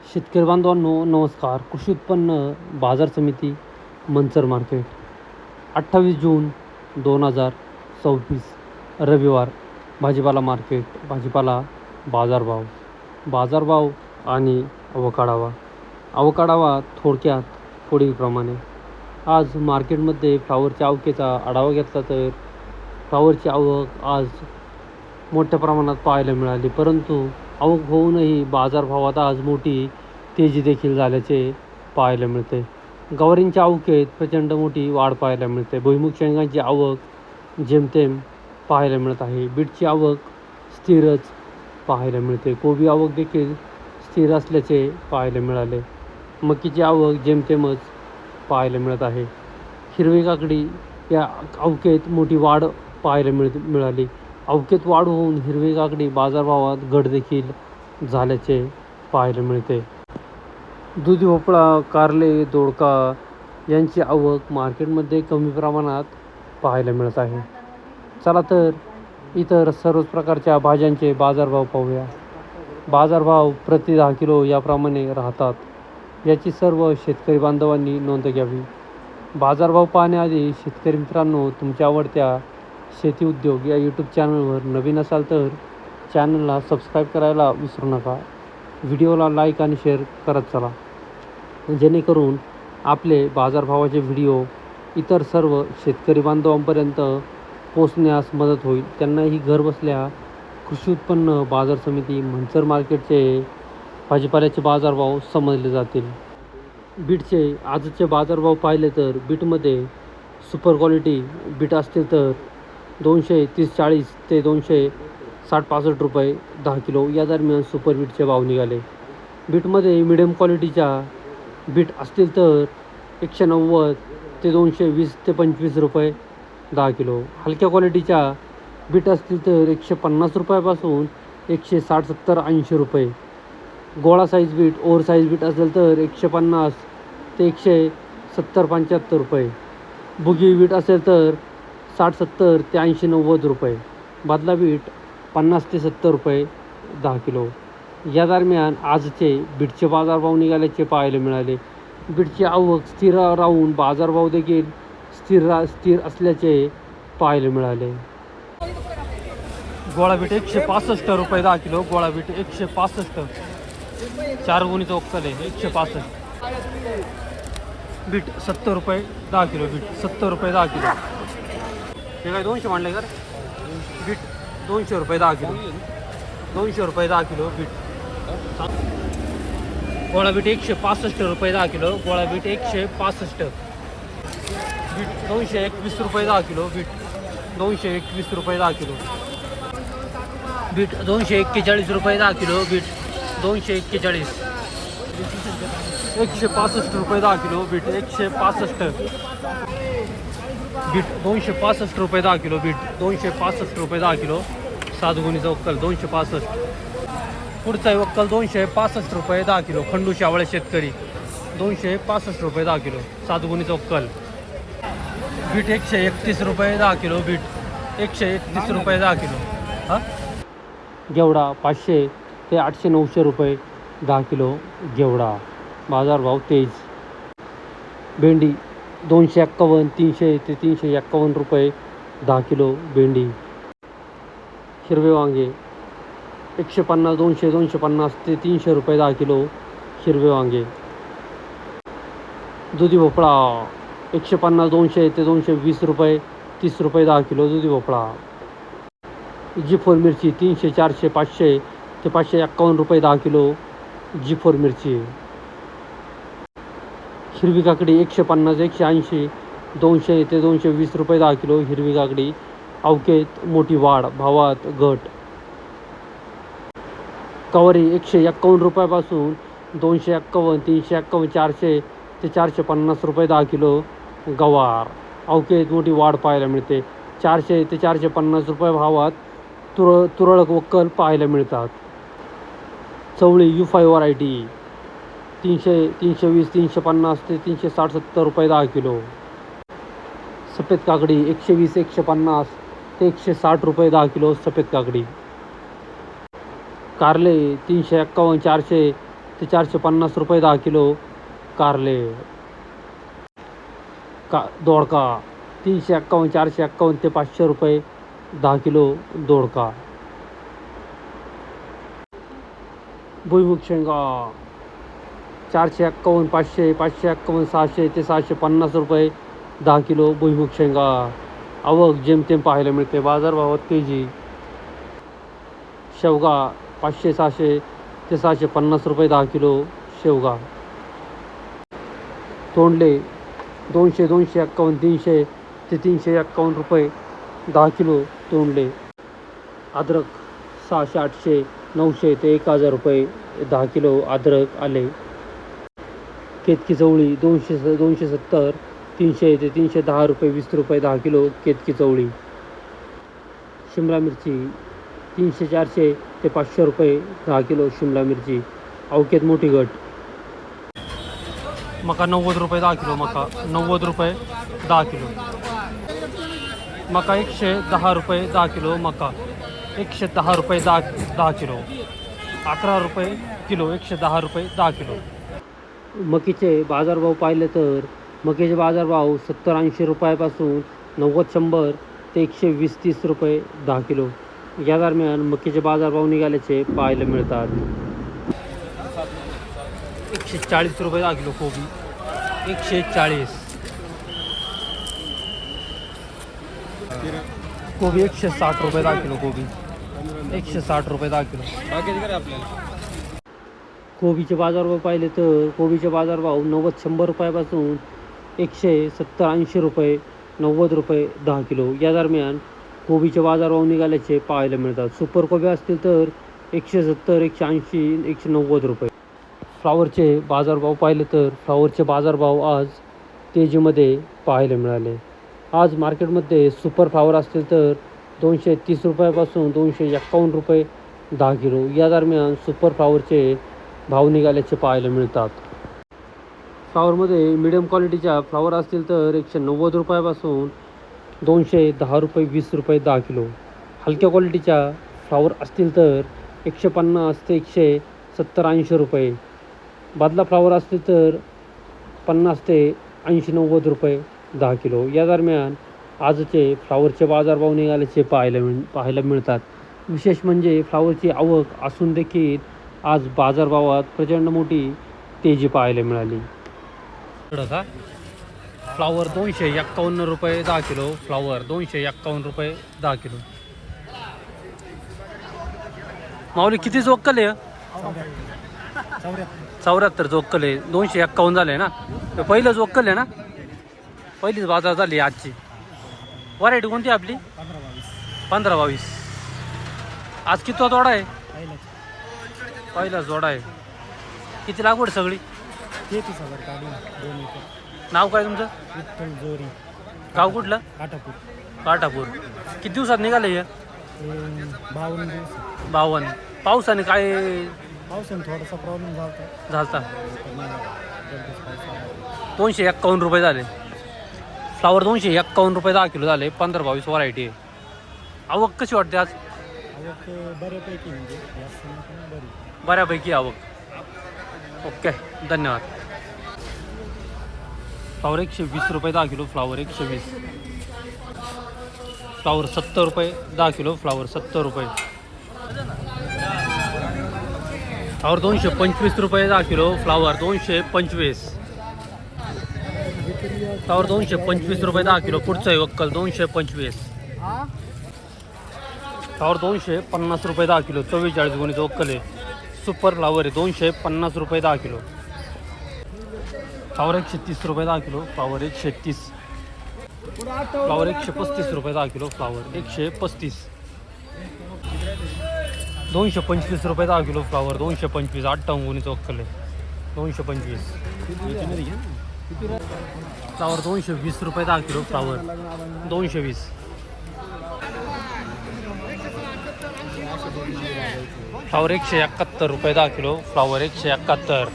शेतकरी बांधवांनो नमस्कार. कृषी उत्पन्न बाजार समिती मंचर मार्केट 28 जून 2024 रविवार. भाजीपाला मार्केट, भाजीपाला बाजारभाव आणि अवकाढावा थोडक्यात पुढीलप्रमाणे. आज मार्केटमध्ये फ्लावरच्या आवकेचा आढावा घेतला तर फ्लावरची आवक आज मोठ्या प्रमाणात पाहायला मिळाली, परंतु आवक होऊनही बाजारभावात आज मोठी तेजी देखील झाल्याचे पाहायला मिळते. गवारींच्या आवकेत प्रचंड मोठी वाढ पाहायला मिळते. भुईमुग शेंगांची आवक जेमतेम पाहायला मिळत आहे. बीटची आवक स्थिरच पाहायला मिळते. कोबी आवक देखील स्थिर असल्याचे पाहायला मिळाले. मकीची आवक जेमतेमच पाहायला मिळत आहे. हिरवी काकडी या आवकेत मोठी वाढ पाहायला मिळाली. आवकेत वाढ होऊन हिरवी काकडी बाजारभावात घट देखील झाल्याचे पाहायला मिळते. दुधी भोपळा, कारले, दोडका यांची आवक मार्केटमध्ये कमी प्रमाणात पाहायला मिळत आहे. चला तर इतर सर्वच प्रकारच्या भाज्यांचे बाजारभाव पाहूया. बाजारभाव प्रति 10 किलो याप्रमाणे राहतात. याची सर्व शेतकरी बांधवांनी नोंद घ्यावी. बाजारभाव पाहण्याआधी शेतकरी मित्रांनो, तुमच्या आवडत्या शेती उद्योग या यूट्यूब चॅनलवर नवीन असाल तर चॅनलला सबस्क्राईब करायला विसरू नका. व्हिडिओला लाईक आणि शेअर करत चला, जेणेकरून आपले बाजारभावाचे व्हिडिओ इतर सर्व शेतकरी बांधवांपर्यंत पोचण्यास मदत होईल. त्यांनाही घरबसल्या कृषी उत्पन्न बाजार समिती मंचर मार्केटचे भाजीपाल्याचे बाजारभाव समजले जातील. बीटचे आजचे बाजारभाव पाहिले तर बीटमध्ये सुपर क्वालिटी बीट असतील तर 230-40 ते 260-65 रुपये 10 किलो या दरम्यान सुपर बीटचे भाव निघाले. बीटमध्ये मिडियम क्वालिटीच्या बीट असतील तर 190 ते 220 ते 25 रुपये 10 किलो. हलक्या क्वालिटीच्या बीट असतील तर 150 रुपयापासून 160-70-80 रुपये. गोळा साईज बीट, ओव्हर साईज बीट असेल तर 150 ते 170-75 रुपये. बुगी बीट असेल तर 60-70 ते 80-90 रुपये. बादला बीट 50 ते 70 रुपये 10 किलो. या दरम्यान आजचे बीटचे बाजारभाव निघाल्याचे पाहायला मिळाले. बीटची आवक स्थिर राहून बाजारभाव देखील स्थिर असल्याचे पाहायला मिळाले. गोळा बीट 165 रुपये 10 किलो. गोळा बीट 165, 4 गुणीचा वक्कल आहे 165. बीट 70 रुपये 10 किलो. बीट 70 रुपये 10 किलो. हे काय 200 मांडले का? बीट 200 रुपये 10 किलो. 200 रुपये 10 किलो बीट. गोळा बीट 165 रुपये 10 किलो. गोळा बीट 165. बीट 221 रुपये 10 किलो. बीट 221 रुपये 10 किलो. बीट 241 रुपये 10 किलो. बीट 241. 165 रुपये 10 किलो. बीट 165. बीट 265 रुपये 10 किलो. बीट 265 रुपये 10 किलो. 7 गुणीचा वक्कल 265. पुढचा वक्कल 265 रुपये 10 किलो. खंडू शावळे शेतकरी 265 रुपये 10 किलो. 7 गुणीचा वक्कल. बीट 131 रुपये 10 किलो. बीट 131 रुपये 10 किलो. घेवडा 500 ते 800-900 रुपये 10 किलो. घेवडा बाजारभाव तेज. भेंडी 251, 300 ते 351 रुपये 10 किलो भेंडी. हिरवे वांगे 150, 200, 250 ते 300 रुपये 10 किलो हिरवे वांगे. दुधी भोपळा 150, 200 ते 220 रुपये 30 रुपये 10 किलो दुधी भोपळा. G4 मिरची 300, 400, 500 ते 551 रुपये 10 किलो G4 मिरची. हिरवी काकडी 150, 180, 200 ते 220 रुपये 10 किलो हिरवी काकडी. आवकेत मोठी वाढ, भावात घट. गवारी 151 रुपयापासून 251, 351, 400 ते 450 रुपये 10 किलो गवार. आवकेत मोठी वाढ पाहायला मिळते. 400 ते 450 रुपये भावात तुरळक वक्कल पाहायला मिळतात. चवळी U5 व्हरायटी 300, 320, 350 ते 360-70 रुपये 10 किलो. सफेद काकडी 120, 150 ते 160 रुपये 10 किलो सफेद काकडी. कारले 351, 400 ते 450 रुपये 10 किलो. कारले दोडका 351 451 ते 500 रुपये 10 किलो दोडका. भुईमुग शेंगा 451 500 551 600 ते 650 रुपये 10 किलो भुईमुग शेंगा. आवक जेमतेम पाहायला मिळते. बाजारभावात तेजी. शेवगा 500 600 ते 650 रुपये 10 किलो शेवगा. तोंडले 200 251 300 ते 351 रुपये 10 किलो तोंडले. अद्रक 600 800 900 ते 1000 रुपये 10 किलो अद्रक आले. केतकी चवळी 200 270 300 ते 310 रुपये 20 रुपये 10 किलो केतकी चवळी. शिमला मिरची 300 400 ते 500 रुपये 10 किलो शिमला मिरची. अवकेत मोठी गट. मका 90 रुपये 10 किलो. मका 90 रुपये 10 किलो. मका 110 रुपये 10 किलो. मका 110 रुपये 10 किलो. 11 रुपये किलो 110 रुपये 10 किलो. मकीचे बाजारभाव पाहिले तर मकीचे बाजारभाव 70-80 रुपयापासून 90-100 ते 120-30 रुपये 10 किलो या दरम्यान मकीचे बाजारभाव निघाल्याचे पाहायला मिळतात. 140 रुपये 10 किलो कोबी. 140 कोबी. 160 रुपये 10 किलो कोबी. 160 रुपये 10 किलो. कोबीचे बाजारभाव पाहिले तर कोबीचे बाजारभाव 90-100 रुपयापासून 170-80 रुपये 90 रुपये 10 किलो या दरम्यान कोबीचे बाजारभाव निघाल्याचे पाहायला मिळतात. सुपर कोबी असतील तर 170 180 190 रुपये. फ्लावरचे बाजारभाव पाहिले तर फ्लावरचे बाजारभाव आज तेजीमध्ये पाहायला मिळाले. आज मार्केटमध्ये सुपर फ्लावर असतील तर 230 रुपयापासून 251 रुपये 10 किलो या दरम्यान सुपर फ्लावरचे भाव निघाल्याचे पाहायला मिळतात. फ्लावरमध्ये मिडियम क्वालिटीच्या फ्लावर असतील तर 190 रुपयापासून 210 रुपये 20 रुपये 10 किलो. हलक्या क्वालिटीच्या फ्लावर असतील तर 150 ते 170-80 रुपये. बादला फ्लावर असतील तर 50 ते 80-90 रुपये 10 किलो या दरम्यान आजचे फ्लावरचे बाजारभाव निघाल्याचे पाहायला मिळतात. विशेष म्हणजे फ्लावरची आवक असून देखील आज बाजारभावात प्रचंड मोठी तेजी पाहायला मिळाली. का फ्लावर 251 रुपये 10 किलो. फ्लावर 251 रुपये 10 किलो. माऊली किती जोक्कल आहे? 74 जोक्कल आहे. 251 झाले ना. पहिलं जोक्कल आहे ना. पहिलीच बाजार झाली आजची. व्हरायटी कोणती आपली? 15-22. आज किती जोडा आहे? पहिला जोडा आहे. किती लागवड सगळी? 33,000 काढून 2 एकर. नाव काय तुमचं? विठ्ठल जोरी. गाव कुठलं? काटापूर. काटापूर. किती दिवसात निघाले हे? 52 दिवस. 52. पावसाने काय पावसाने थोडासा प्रॉब्लेम झालता? 251 रुपये झाले. फ्लावर 251 रुपये 10 किलो झाले. 15-22 व्हरायटी आहे. आवक कशी वाटते आज? आवक बऱ्यापैकी म्हणजे जास्त नाही बरी. बऱ्यापैकी आवक. ओके धन्यवाद. फ्लावर 120 रुपये 10 किलो. फ्लावर 120. फ्लावर 70 रुपये 10 किलो. फ्लावर 70 रुपये. फ्लावर 225 रुपये 10 किलो. फ्लावर 225. फ्लावर 225 रुपये 10 किलो. पुढचं आहे वक्कल 225. फ्लावर 250 रुपये 10 किलो. 44 गुणित वक्कल आहे. सुपर फ्लावर आहे 250 रुपये 10 किलो. फ्लावर 130 रुपये 10 किलो. फ्लावर 130. फ्लावर 135 रुपये 10 किलो. फ्लावर 135. 225 रुपये 10 किलो. फ्लावर 225. 58 गुणित वक्कल आहे 225. फ्लावर 220 रुपये 10 किलो. फ्लावर 220. फ्लावर 171 रुपये 10 किलो. फ्लावर 171.